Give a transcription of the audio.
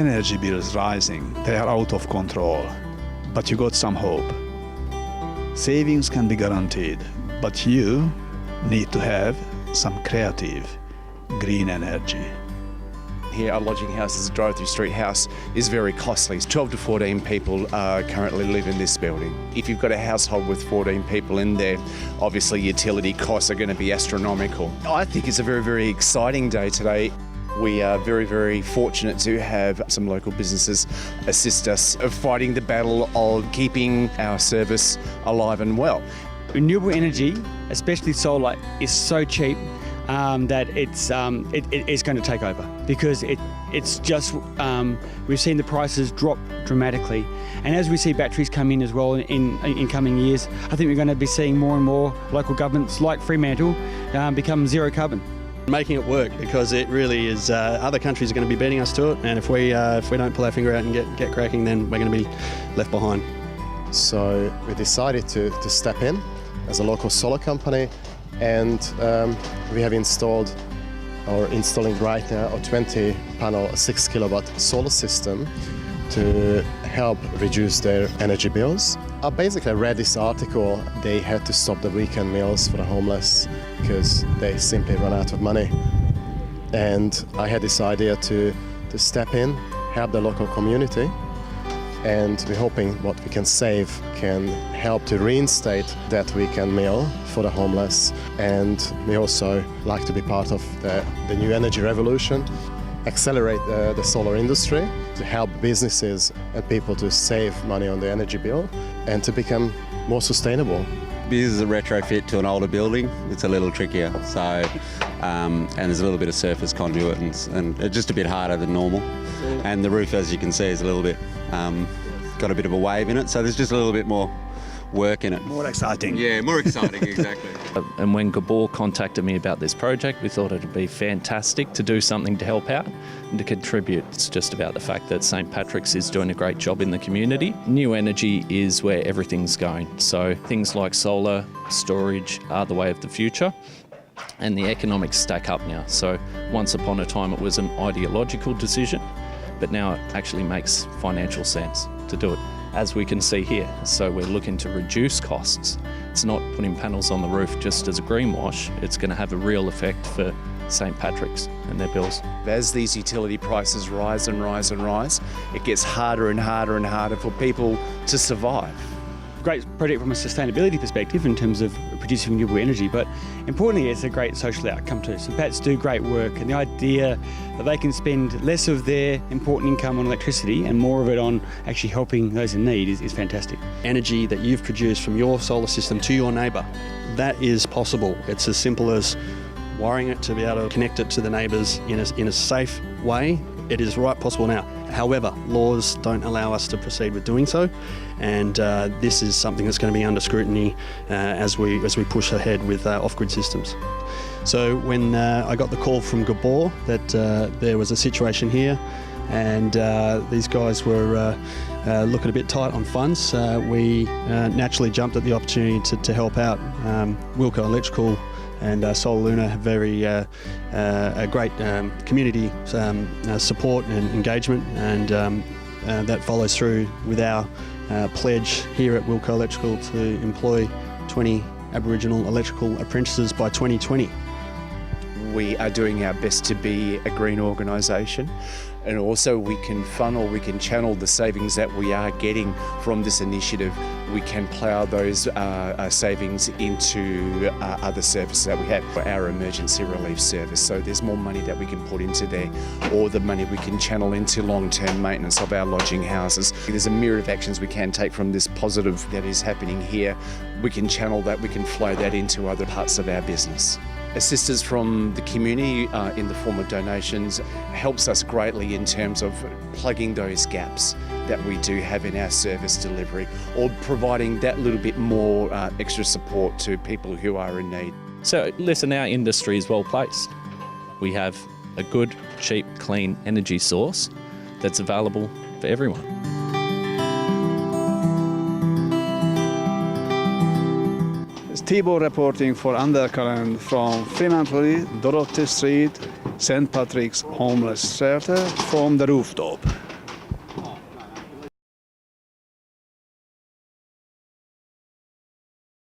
energy bills rising, they are out of control. But you got some hope. Savings can be guaranteed, but you need to have some creative green energy. Here, our lodging house is a drive-through street house is very costly. 12 to 14 people currently live in this building. If you've got a household with 14 people in there, obviously utility costs are going to be astronomical. I think it's a very, very exciting day today. We are very, very fortunate to have some local businesses assist us of fighting the battle of keeping our service alive and well. Renewable energy, especially solar, is so cheap that it's going to take over, because it's just we've seen the prices drop dramatically, and as we see batteries come in as well in coming years, I think we're going to be seeing more and more local governments like Fremantle become zero carbon. Making it work, because it really is. Other countries are going to be beating us to it, and if we don't pull our finger out and get cracking, then we're going to be left behind. So we decided to step in as a local solar company, and we have installing right now a 20 panel 6 kilowatt solar system to help reduce their energy bills. I basically read this article. They had to stop the weekend meals for the homeless because they simply run out of money, and I had this idea to step in, help the local community, and we're hoping what we can save can help to reinstate that weekend meal for the homeless. And we also like to be part of the new energy revolution, accelerate the solar industry to help businesses and people to save money on the energy bill and to become more sustainable. This is a retrofit to an older building. It's a little trickier, so and there's a little bit of surface conduit and it's just a bit harder than normal. And the roof, as you can see, is a little bit got a bit of a wave in it, so there's just a little bit more work in it. More exciting. Yeah, more exciting, exactly. And when Gabor contacted me about this project, we thought it'd be fantastic to do something to help out and to contribute. It's just about the fact that St. Patrick's is doing a great job in the community. New energy is where everything's going. So things like solar, storage are the way of the future. And the economics stack up now. So once upon a time it was an ideological decision, but now it actually makes financial sense to do it, as we can see here. So we're looking to reduce costs. It's not putting panels on the roof just as a greenwash. It's going to have a real effect for St. Patrick's and their bills. As these utility prices rise and rise and rise, it gets harder and harder and harder for people to survive. Great project from a sustainability perspective in terms of producing renewable energy, but importantly it's a great social outcome too. St. Pat's do great work, and the idea that they can spend less of their important income on electricity and more of it on actually helping those in need is fantastic. Energy that you've produced from your solar system to your neighbour, that is possible. It's as simple as wiring it to be able to connect it to the neighbours in a safe way. It is right possible now. However, laws don't allow us to proceed with doing so, and this is something that's going to be under scrutiny as we push ahead with off-grid systems. So when I got the call from Gabor that there was a situation here, and these guys were looking a bit tight on funds, we naturally jumped at the opportunity to help out. Wilco Electrical and SolarLuna have a great community support and engagement, and that follows through with our pledge here at Wilco Electrical to employ 20 Aboriginal electrical apprentices by 2020. We are doing our best to be a green organisation, and also we can channel the savings that we are getting from this initiative. We can plough those savings into other services that we have for our emergency relief service. So there's more money that we can put into there, or the money we can channel into long-term maintenance of our lodging houses. There's a myriad of actions we can take from this positive that is happening here. We can channel that, we can flow that into other parts of our business. Assistance from the community in the form of donations helps us greatly in terms of plugging those gaps that we do have in our service delivery, or providing that little bit more extra support to people who are in need. So listen, our industry is well placed. We have a good, cheap, clean energy source that's available for everyone. Tibor reporting for Undercurrent from Fremantle, Dorothy Street, St. Patrick's homeless shelter from the rooftop.